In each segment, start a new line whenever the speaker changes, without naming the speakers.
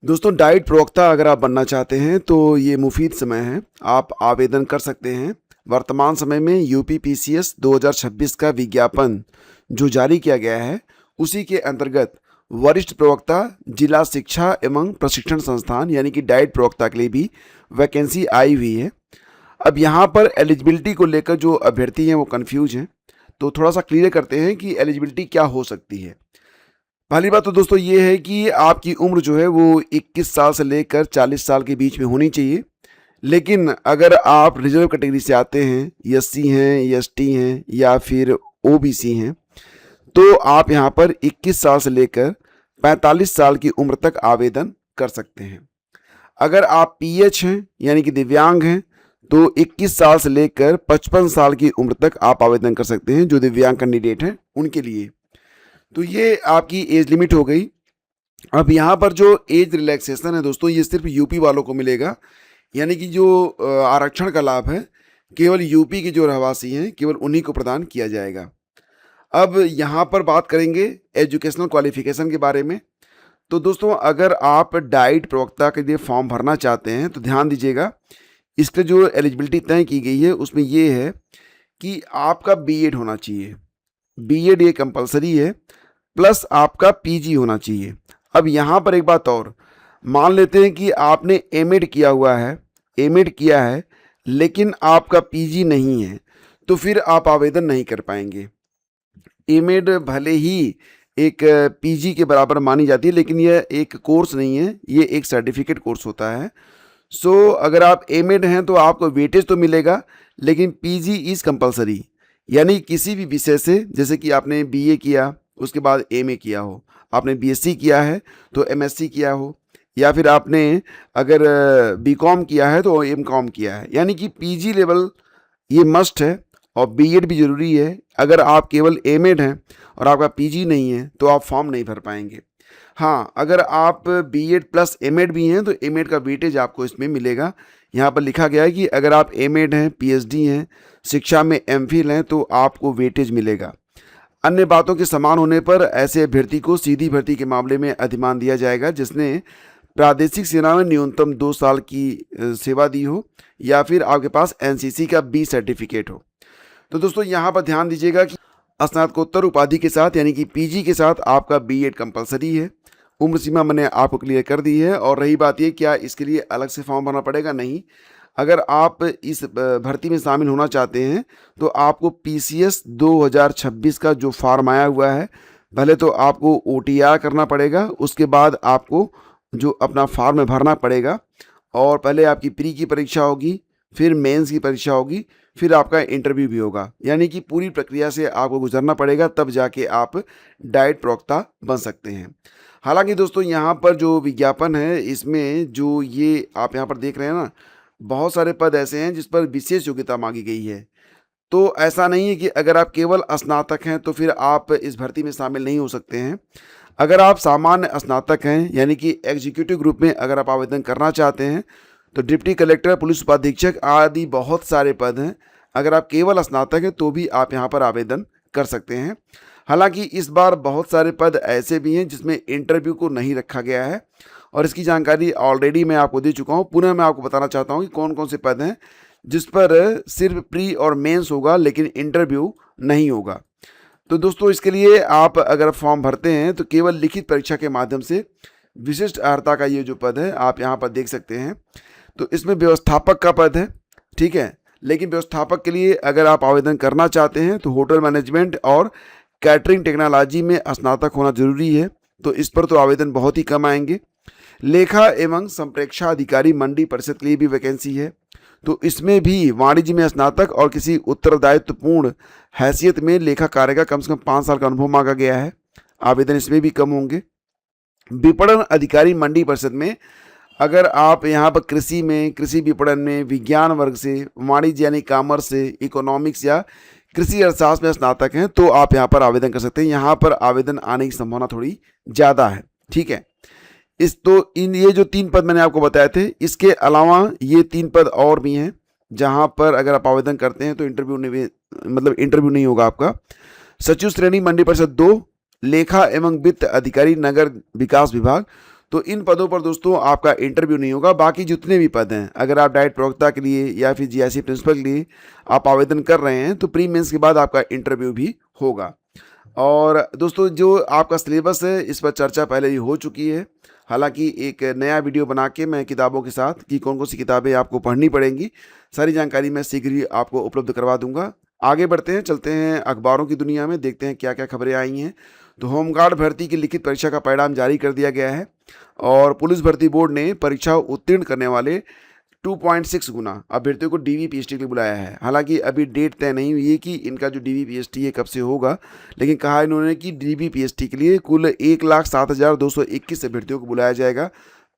दोस्तों, डाइट प्रवक्ता अगर आप बनना चाहते हैं तो ये मुफीद समय है। आप आवेदन कर सकते हैं। वर्तमान समय में यूपीपीसीएस 2026 का विज्ञापन जो जारी किया गया है, उसी के अंतर्गत वरिष्ठ प्रवक्ता जिला शिक्षा एवं प्रशिक्षण संस्थान यानी कि डाइट प्रवक्ता के लिए भी वैकेंसी आई हुई है। अब यहाँ पर एलिजिबिलिटी को लेकर जो अभ्यर्थी हैं वो कंफ्यूज हैं, तो थोड़ा सा क्लियर करते हैं कि एलिजिबिलिटी क्या हो सकती है। पहली बात तो दोस्तों ये है कि आपकी उम्र जो है वो 21 साल से लेकर 40 साल के बीच में होनी चाहिए। लेकिन अगर आप रिजर्व कैटेगरी से आते हैं, एससी हैं, एसटी हैं या फिर ओबीसी हैं, तो आप यहाँ पर 21 साल से लेकर 45 साल की उम्र तक आवेदन कर सकते हैं। अगर आप पीएच हैं यानी कि दिव्यांग हैं, तो 21 साल से लेकर 55 साल की उम्र तक आप आवेदन कर सकते हैं, जो दिव्यांग कैंडिडेट हैं उनके लिए। तो ये आपकी एज लिमिट हो गई। अब यहाँ पर जो एज रिलैक्सेशन है दोस्तों, ये सिर्फ यूपी वालों को मिलेगा। यानी कि जो आरक्षण का लाभ है केवल यूपी के जो रहवासी हैं केवल उन्हीं को प्रदान किया जाएगा। अब यहाँ पर बात करेंगे एजुकेशनल क्वालिफिकेशन के बारे में। तो दोस्तों, अगर आप डाइट प्रवक्ता के लिए फॉर्म भरना चाहते हैं तो ध्यान दीजिएगा, इसके जो एलिजिबिलिटी तय की गई है उसमें ये है कि आपका बीएड होना चाहिए। बीएड ये कंपलसरी है, प्लस आपका पीजी होना चाहिए। अब यहाँ पर एक बात और, मान लेते हैं कि आपने एमएड किया हुआ है, एमएड किया है लेकिन आपका पीजी नहीं है, तो फिर आप आवेदन नहीं कर पाएंगे। एमएड भले ही एक पीजी के बराबर मानी जाती है, लेकिन यह एक कोर्स नहीं है, ये एक सर्टिफिकेट कोर्स होता है। सो अगर आप एमएड हैं तो आपको वेटेज तो मिलेगा, लेकिन पीजी इज़ कंपलसरी। यानी किसी भी विषय से, जैसे कि आपने बीए किया उसके बाद एमए किया हो, आपने बीएससी किया है तो एमएससी किया हो, या फिर आपने अगर बीकॉम किया है तो एमकॉम किया है, यानी कि पीजी लेवल ये मस्ट है। और बीएड भी ज़रूरी है। अगर आप केवल एमएड हैं और आपका पीजी नहीं है तो आप फॉर्म नहीं भर पाएंगे। हाँ, अगर आप बीएड प्लस एमएड भी हैं तो एमएड का वेटेज आपको इसमें मिलेगा। यहाँ पर लिखा गया है कि अगर आप एमएड हैं, पीएचडी हैं, शिक्षा में एमफिल हैं तो आपको वेटेज मिलेगा। अन्य बातों के समान होने पर ऐसे अभ्यर्थी को सीधी भर्ती के मामले में अधिमान दिया जाएगा जिसने प्रादेशिक सेना में न्यूनतम 2 साल की सेवा दी हो, या फिर आपके पास एनसीसी का बी सर्टिफिकेट हो। तो दोस्तों, यहाँ पर ध्यान दीजिएगा कि स्नातकोत्तर उपाधि के साथ यानी कि पीजी के साथ आपका बीएड कंपलसरी है। उम्र सीमा मैंने आपको क्लियर कर दी है। और रही बात ये, क्या इसके लिए अलग से फॉर्म भरना पड़ेगा? नहीं। अगर आप इस भर्ती में शामिल होना चाहते हैं तो आपको पीसीएस 2026 का जो फॉर्म आया हुआ है, पहले तो आपको ओटीआर करना पड़ेगा, उसके बाद आपको जो अपना फॉर्म भरना पड़ेगा। और पहले आपकी प्री की परीक्षा होगी, फिर मेंस की परीक्षा होगी, फिर आपका इंटरव्यू भी होगा। यानी कि पूरी प्रक्रिया से आपको गुजरना पड़ेगा, तब जाके आप डाइट प्रवक्ता बन सकते हैं। हालांकि दोस्तों, यहाँ पर जो विज्ञापन है इसमें जो ये आप यहाँ पर देख रहे हैं ना, बहुत सारे पद ऐसे हैं जिस पर विशेष योग्यता मांगी गई है। तो ऐसा नहीं है कि अगर आप केवल स्नातक हैं तो फिर आप इस भर्ती में शामिल नहीं हो सकते हैं। अगर आप सामान्य स्नातक हैं यानी कि एग्जीक्यूटिव ग्रुप में अगर आप आवेदन करना चाहते हैं तो डिप्टी कलेक्टर, पुलिस उपाधीक्षक आदि बहुत सारे पद हैं। अगर आप केवल स्नातक हैं तो भी आप यहाँ पर आवेदन कर सकते हैं। हालांकि इस बार बहुत सारे पद ऐसे भी हैं जिसमें इंटरव्यू को नहीं रखा गया है, और इसकी जानकारी ऑलरेडी मैं आपको दे चुका हूँ। पुनः मैं आपको बताना चाहता हूँ कि कौन कौन से पद हैं जिस पर सिर्फ प्री और मेंस होगा लेकिन इंटरव्यू नहीं होगा। तो दोस्तों, इसके लिए आप अगर फॉर्म भरते हैं तो केवल लिखित परीक्षा के माध्यम से विशिष्ट अर्हता का ये जो पद है आप यहाँ पर देख सकते हैं। तो इसमें व्यवस्थापक का पद है, ठीक है। लेकिन व्यवस्थापक के लिए अगर आप आवेदन करना चाहते हैं तो होटल मैनेजमेंट और कैटरिंग टेक्नोलॉजी में स्नातक होना जरूरी है, तो इस पर तो आवेदन बहुत ही कम आएंगे। लेखा एवं संप्रेक्षा अधिकारी मंडी परिषद के लिए भी वैकेंसी है, तो इसमें भी वाणिज्य में स्नातक और किसी उत्तरदायित्वपूर्ण हैसियत में लेखा कार्य का कम से कम 5 साल का अनुभव मांगा गया है। आवेदन इसमें भी कम होंगे। विपणन अधिकारी मंडी परिषद में अगर आप यहाँ पर कृषि में, कृषि विपणन में, विज्ञान वर्ग से, वाणिज्य यानी कॉमर्स से, इकोनॉमिक्स या कृषि अर्थशास्त्र में स्नातक हैं तो आप यहाँ पर आवेदन कर सकते हैं। यहाँ पर आवेदन आने की संभावना थोड़ी ज़्यादा है, ठीक है। ये जो 3 पद मैंने आपको बताए थे, इसके अलावा ये 3 पद और भी हैं जहाँ पर अगर आप आवेदन करते हैं तो इंटरव्यू नहीं होगा आपका। सचिव श्रेणी मंडी परिषद 2, लेखा एवं वित्त अधिकारी नगर विकास विभाग, तो इन पदों पर दोस्तों आपका इंटरव्यू नहीं होगा। बाकी जितने भी पद हैं, अगर आप डाइट प्रवक्ता के लिए या फिर जीआईसी प्रिंसिपल के लिए आप आवेदन कर रहे हैं तो प्री मेंस के बाद आपका इंटरव्यू भी होगा। और दोस्तों जो आपका सिलेबस है इस पर चर्चा पहले ही हो चुकी है। हालांकि एक नया वीडियो बना के मैं किताबों के साथ कि कौन कौन सी किताबें आपको पढ़नी पड़ेंगी, सारी जानकारी मैं शीघ्र ही आपको उपलब्ध करवा दूंगा। आगे बढ़ते हैं, चलते हैं अखबारों की दुनिया में, देखते हैं क्या क्या खबरें आई हैं। तो होमगार्ड भर्ती की लिखित परीक्षा का परिणाम जारी कर दिया गया है और पुलिस भर्ती बोर्ड ने परीक्षा उत्तीर्ण करने वाले 2.6 गुना अभ्यर्थियों को डीवीपीएसटी के लिए बुलाया है। हालांकि अभी डेट तय नहीं हुई है कि इनका जो डीवीपीएसटी है कब से होगा, लेकिन कहा इन्होंने कि डीवीपीएसटी के लिए कुल 1,07,221 अभ्यर्थियों को बुलाया जाएगा।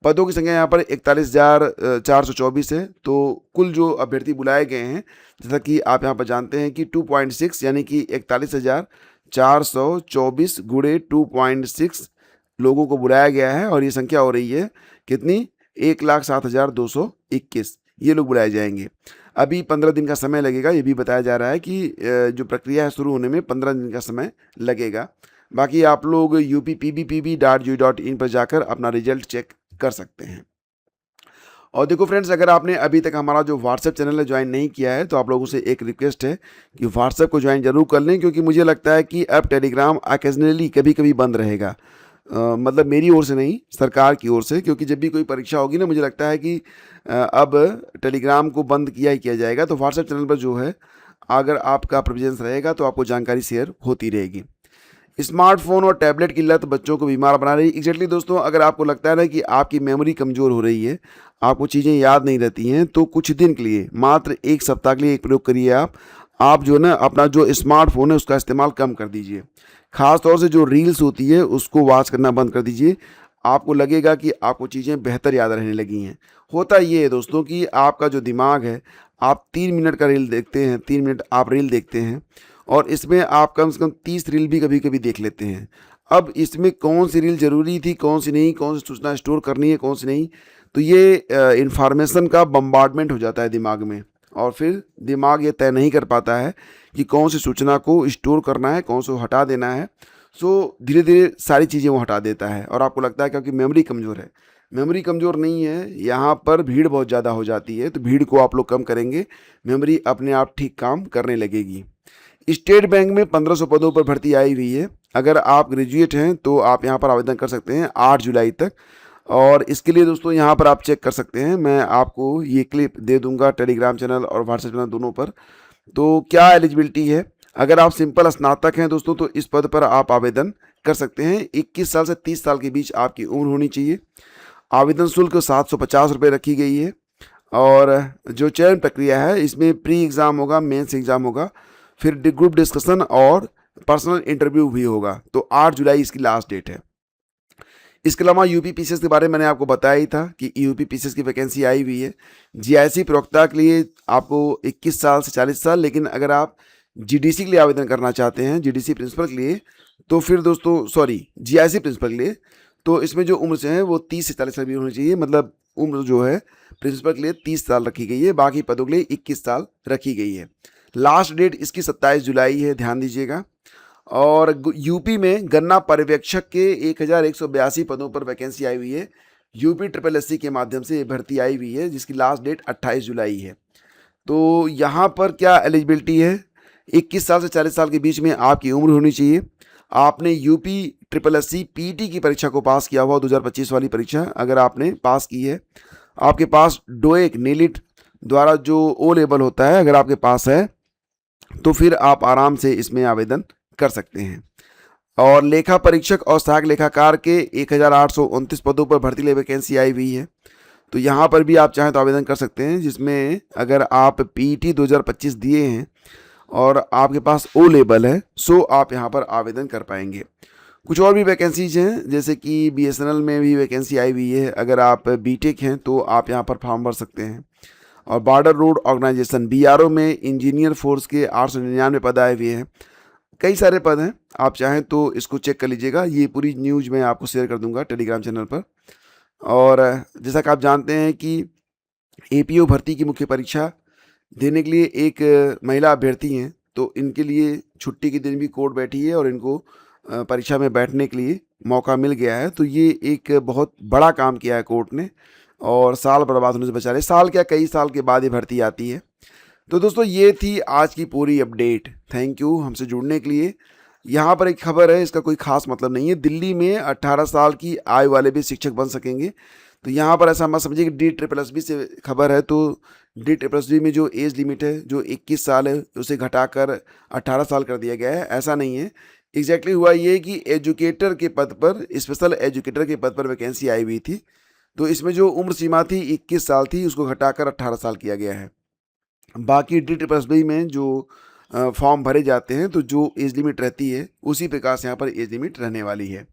पदों की संख्या यहाँ पर 41,424 है। तो कुल जो अभ्यर्थी बुलाए गए हैं, जैसा कि आप यहाँ पर जानते हैं कि 2.6 यानी कि 41,424 गुणे 2.6 लोगों को बुलाया गया है और ये संख्या हो रही है कितनी, 1,07,221 ये लोग बुलाए जाएंगे। अभी 15 दिन का समय लगेगा, ये भी बताया जा रहा है कि जो प्रक्रिया है शुरू होने में 15 दिन का समय लगेगा। बाकी आप लोग uppbpb.gov.in पर जाकर अपना रिजल्ट चेक कर सकते हैं। और देखो फ्रेंड्स, अगर आपने अभी तक हमारा जो व्हाट्सएप चैनल है ज्वाइन नहीं किया है तो आप लोगों से एक रिक्वेस्ट है कि व्हाट्सएप को ज्वाइन जरूर कर लें, क्योंकि मुझे लगता है कि अब टेलीग्राम ऑकेजनली कभी कभी बंद रहेगा। मतलब मेरी ओर से नहीं, सरकार की ओर से, क्योंकि जब भी कोई परीक्षा होगी ना, मुझे लगता है कि अब टेलीग्राम को बंद किया ही किया जाएगा। तो व्हाट्सएप चैनल पर जो है अगर आपका प्रेजेंस रहेगा तो आपको जानकारी शेयर होती रहेगी। स्मार्टफोन और टैबलेट की लत बच्चों को बीमार बना रही है। एग्जैक्टली दोस्तों, अगर आपको लगता है ना कि आपकी मेमोरी कमज़ोर हो रही है, आपको चीज़ें याद नहीं रहती हैं, तो कुछ दिन के लिए, मात्र 1 सप्ताह के लिए एक प्रयोग करिए। आप जो है ना अपना जो स्मार्टफोन है उसका इस्तेमाल कम कर दीजिए। ख़ास तौर से जो रील्स होती है उसको वॉच करना बंद कर दीजिए। आपको लगेगा कि आपको चीज़ें बेहतर याद रहने लगी हैं। होता ये है दोस्तों कि आपका जो दिमाग है, आप 3 मिनट का रील देखते हैं, 3 मिनट आप रील देखते हैं और इसमें आप कम से कम 30 रील भी कभी कभी देख लेते हैं। अब इसमें कौन सी रील ज़रूरी थी, कौन सी नहीं, कौन सी सूचना स्टोर करनी है, कौन सी नहीं, तो ये इंफॉर्मेशन का बम्बार्डमेंट हो जाता है दिमाग में और फिर दिमाग ये तय नहीं कर पाता है कि कौन सी सूचना को स्टोर करना है, कौन से हटा देना है। सो धीरे धीरे सारी चीज़ें वो हटा देता है और आपको लगता है क्योंकि मेमोरी कमज़ोर है। मेमोरी कमज़ोर नहीं है, यहाँ पर भीड़ बहुत ज़्यादा हो जाती है, तो भीड़ को आप लोग कम करेंगे, मेमोरी अपने आप ठीक काम करने लगेगी। स्टेट बैंक में 1500 पदों पर भर्ती आई हुई है। अगर आप ग्रेजुएट हैं तो आप यहाँ पर आवेदन कर सकते हैं 8 जुलाई तक। और इसके लिए दोस्तों यहाँ पर आप चेक कर सकते हैं, मैं आपको ये क्लिप दे दूंगा टेलीग्राम चैनल और व्हाट्सएप चैनल दोनों पर। तो क्या एलिजिबिलिटी है, अगर आप सिंपल स्नातक हैं दोस्तों तो इस पद पर आप आवेदन कर सकते हैं। 21 साल से 30 साल के बीच आपकी उम्र होनी चाहिए। आवेदन शुल्क 750 रुपये रखी गई है और जो चयन प्रक्रिया है इसमें प्री एग्ज़ाम होगा, मेंस एग्ज़ाम होगा, फिर ग्रुप डिस्कशन और पर्सनल इंटरव्यू भी होगा। तो 8 जुलाई इसकी लास्ट डेट है। इसके अलावा यूपीपीसीएस के बारे में मैंने आपको बताया ही था कि यूपीपीसीएस की वैकेंसी आई हुई है। जीआईसी प्रवक्ता के लिए आपको 21 साल से 40 साल, लेकिन अगर आप जीडीसी के लिए आवेदन करना चाहते हैं, जीडीसी प्रिंसिपल के लिए, तो फिर दोस्तों जीआईसी प्रिंसिपल के लिए, तो इसमें जो उम्र से है वो 30 से 40 साल भी होनी चाहिए। मतलब उम्र जो है प्रिंसिपल के लिए 30 साल रखी गई है, बाकी पदों के लिए 21 साल रखी गई है। लास्ट डेट इसकी 27 जुलाई है, ध्यान दीजिएगा। और यूपी में गन्ना पर्यवेक्षक के 1182 पदों पर वैकेंसी आई हुई है। यूपी SSSC के माध्यम से ये भर्ती आई हुई है, जिसकी लास्ट डेट 28 जुलाई है। तो यहाँ पर क्या एलिजिबिलिटी है, 21 साल से 40 साल के बीच में आपकी उम्र होनी चाहिए। आपने यूपी SSSC पीटी की परीक्षा को पास किया हुआ, 2025 वाली परीक्षा अगर आपने पास की है, आपके पास डोएक नेलिट द्वारा जो ओ लेवल होता है अगर आपके पास है, तो फिर आप आराम से इसमें आवेदन कर सकते हैं। और लेखा परीक्षक और सहायक लेखाकार के 1829 पदों पर भर्ती लिए वैकेंसी आई हुई है। तो यहाँ पर भी आप चाहें तो आवेदन कर सकते हैं, जिसमें अगर आप पीटी 2025 दिए हैं और आपके पास ओ लेवल है, सो आप यहाँ पर आवेदन कर पाएंगे। कुछ और भी वैकेंसीज हैं, जैसे कि बीएसएनएल में भी वैकेंसी आई हुई है। अगर आप बीटेक हैं तो आप यहाँ पर फॉर्म भर सकते हैं। और बॉर्डर रोड ऑर्गेनाइजेशन बीआरओ में इंजीनियर फोर्स के 899 पद आए हुए हैं। कई सारे पद हैं, आप चाहें तो इसको चेक कर लीजिएगा। ये पूरी न्यूज़ मैं आपको शेयर कर दूंगा टेलीग्राम चैनल पर। और जैसा कि आप जानते हैं कि एपीओ भर्ती की मुख्य परीक्षा देने के लिए एक महिला अभ्यर्थी हैं, तो इनके लिए छुट्टी के दिन भी कोर्ट बैठी है और इनको परीक्षा में बैठने के लिए मौका मिल गया है, तो ये एक बहुत बड़ा काम किया है कोर्ट ने और साल बर्बाद होने से बचा रहे। साल क्या, कई साल के बाद ये भर्ती आती है। तो दोस्तों ये थी आज की पूरी अपडेट। थैंक यू हमसे जुड़ने के लिए। यहाँ पर एक खबर है, इसका कोई खास मतलब नहीं है। दिल्ली में 18 साल की आयु वाले भी शिक्षक बन सकेंगे। तो यहाँ पर ऐसा मत समझिए कि DSSB से खबर है, तो DSSB में जो एज लिमिट है, जो 21 साल है, उसे घटाकर 18 साल कर दिया गया है। ऐसा नहीं है, एग्जैक्टली हुआ ये कि एजुकेटर के पद पर, स्पेशल एजुकेटर के पद पर वैकेंसी आई हुई थी। तो इसमें जो उम्र सीमा थी 21 साल थी, उसको घटाकर 18 साल किया गया है। बाकी DSSB में जो फॉर्म भरे जाते हैं, तो जो एज लिमिट रहती है उसी प्रकार से यहाँ पर एज लिमिट रहने वाली है।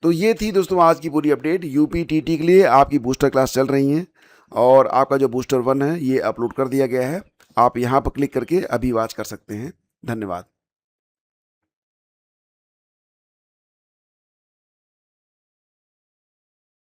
तो ये थी दोस्तों आज की पूरी अपडेट। UPTT के लिए आपकी बूस्टर क्लास चल रही हैं और आपका जो बूस्टर 1 है ये अपलोड कर दिया गया है। आप यहाँ पर क्लिक करके अभी वॉच कर सकते हैं। धन्यवाद।